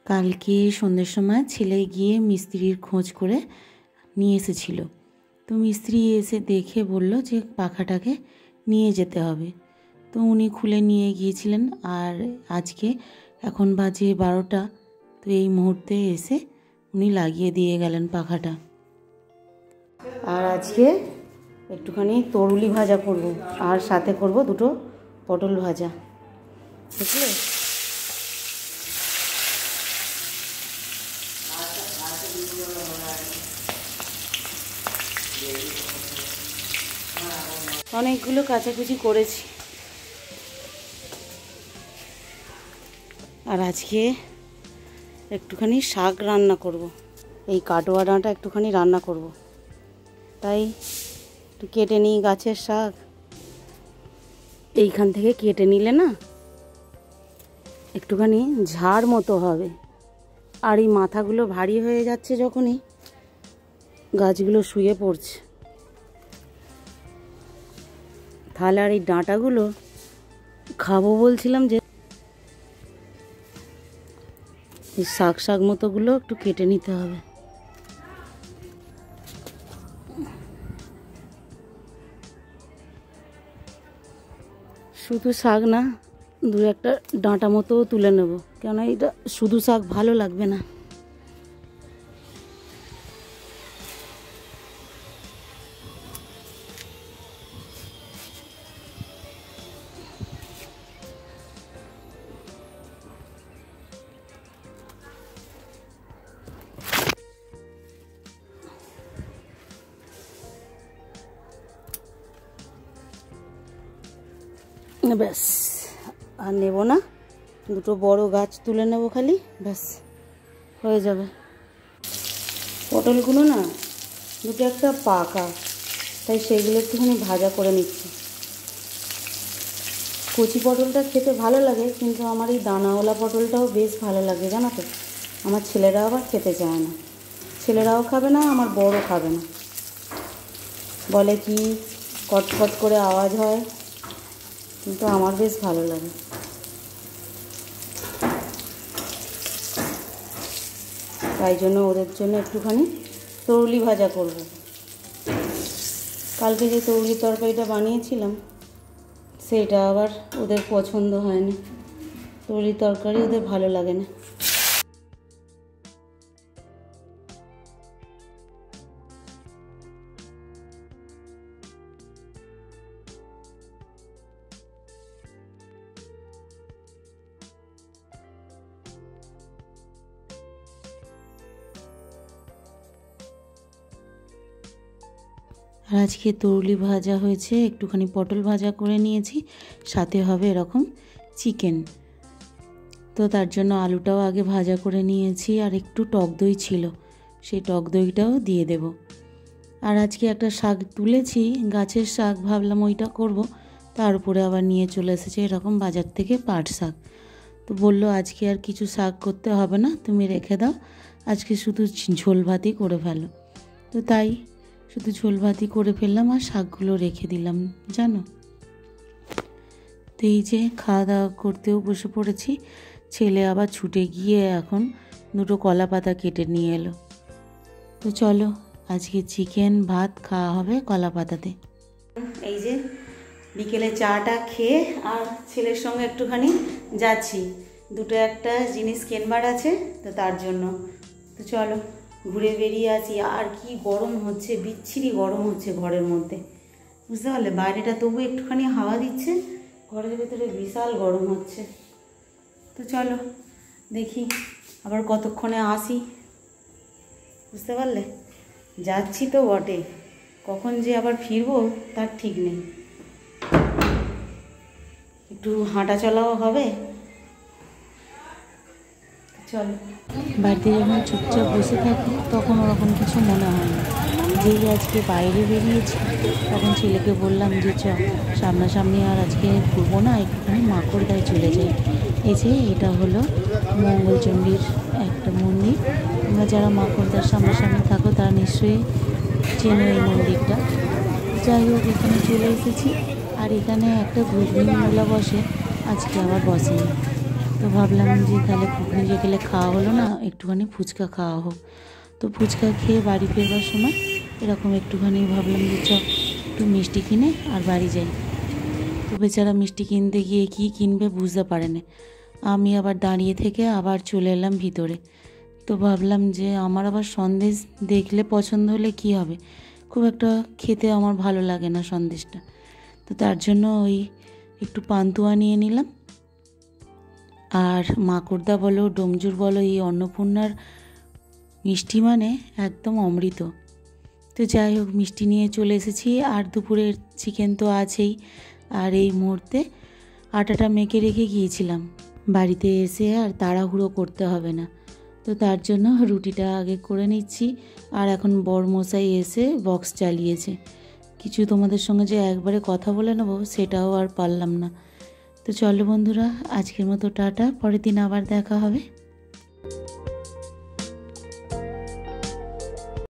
কালকে সন্ধ্যের সময় ছেলে গিয়ে মিস্ত্রির খোঁজ করে নিয়ে এসেছিল। তো মিস্ত্রি এসে দেখে বলল যে পাখাটাকে নিয়ে যেতে হবে। তো উনি খুলে নিয়ে গিয়েছিলেন। আর আজকে এখন বাজে 12টা। তো এই মুহূর্তে এসে উনি লাগিয়ে দিয়ে গেলেন পাখাটা। আর আজকে একটুখানি তরুলি ভাজা করব, আর সাথে করব দুটো পটল ভাজা, বুঝলে? অনেকগুলো কাচাকুচি করেছি। আর আজকে একটুখানি শাক রান্না করব, এই কাটোয়া ডাঁটা একটুখানি রান্না করব। তাই একটু কেটে নিই গাছের শাক। এইখান থেকে কেটে নিলে না একটুখানি ঝাড় মতো হবে। আর এই মাথাগুলো ভারী হয়ে যাচ্ছে যখনই, গাছগুলো শুয়ে পড়ছে। তাহলে আর এই ডাঁটাগুলো খাবো বলছিলাম, যে এই শাক শাক মতোগুলো একটু কেটে নিতে হবে। শুধু শাক না, দু একটা ডাঁটা মতোও তুলে নেব, কেন এটা শুধু শাক ভালো লাগবে না। ব্যাস, আর নেব না, দুটো বড় গাছ তুলে নেব খালি, ব্যাস হয়ে যাবে। পটলগুলো না দুটো একটা পাকা, তাই সেগুলো একটুখানি ভাজা করে নিচ্ছি। কচি পটলটা খেতে ভালো লাগে, কিন্তু আমার এই দানাওয়ালা পটলটাও বেশ ভালো লাগে, জানো তো। আমার ছেলেরা আবার খেতে চায় না, ছেলেরাও খাবে না, আমার বড়ও খাবে না, বলে কি কটকট করে আওয়াজ হয়, কিন্তু আমার বেশ ভালো লাগে। তাই জন্য ওদের জন্য একটুখানি তরুলি ভাজা করব। কালকে যে তরুলি তরকারিটা বানিয়েছিলাম সেটা আবার ওদের পছন্দ হয়নি, তরুলি তরকারি ওদের ভালো লাগে না। আর আজকে তরুলি ভাজা হয়েছে, একটুখানি পটল ভাজা করে নিয়েছি, সাথে হবে এরকম চিকেন। তো তার জন্য আলুটাও আগে ভাজা করে নিয়েছি, আর একটু টক দই ছিল, সেই টক দইটাও দিয়ে দেব। আর আজকে একটা শাক তুলেছি, গাছের শাক, ভাবলাম ওইটা করব। তার উপরে আবার নিয়ে চলে এসেছে এরকম বাজার থেকে পাট শাক। তো বলল আজকে আর কিছু শাক করতে হবে না, তুমি রেখে দাও, আজকে শুধু ঝোল ভাতই করে ফেলো। তো তাই শুধু ঝোল ভাতই করে ফেললাম, আর শাকগুলো রেখে দিলাম, জানো। তো এই যে খাওয়া দাওয়া করতেও বসে পড়েছি। ছেলে আবার ছুটে গিয়ে এখন দুটো কলা পাতা কেটে নিয়ে এলো। তো চলো আজকে চিকেন ভাত খাওয়া হবে কলা পাতাতে। এই যে বিকেলে চাটা খেয়ে আর ছেলের সঙ্গে একটুখানি যাচ্ছি, দুটো একটা জিনিস কেনবার আছে, তো তার জন্য। তো চলো ঘুরে বেরিয়ে আছি। আর কি গরম হচ্ছে, বিচ্ছিরি গরম হচ্ছে ঘরের মধ্যে, বুঝতে পারলে? বাইরেটা তবু একটুখানি হাওয়া দিচ্ছে, ঘরের ভেতরে বিশাল গরম হচ্ছে। তো চলো দেখি আবার কতক্ষণে আসি, বুঝতে পারলে? যাচ্ছি তো বটে, কখন যে আবার ফিরবো তার ঠিক নেই। একটু হাঁটা চলাও হবে। চলো, বাড়িতে যখন চুপচাপ বসে থাকি তখন ওরকম কিছু মনে হয় না। যেই আজকে বাইরে বেরিয়েছি তখন ছেলেকে বললাম যে চ সামনাসামনি আর আজকে ঘুরবো না, একটুখানি মাকড়দায় চলে যাই। এই যে এটা হলো মঙ্গলচণ্ডীর একটা মন্দির, তোমরা যারা মাকড়দার সামনাসামনি থাকো তারা নিশ্চয়ই চেনো এই মন্দিরটা। যাই হোক, এখানে চলে এসেছি। আর এখানে একটা ঘুগনি মেলা বসে, আজকে আবার বসেনি। তো ভাবলাম যে তাহলে ঘুগনি যেগুলো খাওয়া হলো না, একটুখানি ফুচকা খাওয়া হোক। তো ফুচকা খেয়ে বাড়ি ফেরবার সময় এরকম একটুখানি ভাবলাম যে একটু মিষ্টি কিনে আর বাড়ি যাই। তো বেচারা মিষ্টি কিনতে গিয়ে কী কিনবে বুঝতে পারেনি। আমি আবার দাঁড়িয়ে থেকে আবার চলে এলাম ভিতরে। তো ভাবলাম যে আমার আবার সন্দেশ দেখলে পছন্দ হলে কি হবে, খুব একটা খেতে আমার ভালো লাগে না সন্দেশটা। তো তার জন্য ওই একটু পান্তুয়া নিয়ে নিলাম। আর মাকড়দা বলো ডোমজুর বলো, এই অন্নপূর্ণার মিষ্টি মানে একদম অমৃত। তো যাই হোক, মিষ্টি নিয়ে চলে এসেছি, আর দুপুরের চিকেন তো আছেই। আর এই মুহূর্তে আটাটা মেখে রেখে গিয়েছিলাম, বাড়িতে এসে আর তাড়াহুড়ো করতে হবে না। তো তার জন্য রুটিটা আগে করে নিচ্ছি। আর এখন বরমশাই এসে বক্স চালিয়েছে, কিছু তোমাদের সঙ্গে যে একবারে কথা বলে নেবো সেটাও আর পারলাম না। তো চলো বন্ধুরা, আজকের মতো টাটা, পরের দিন আবার দেখা হবে।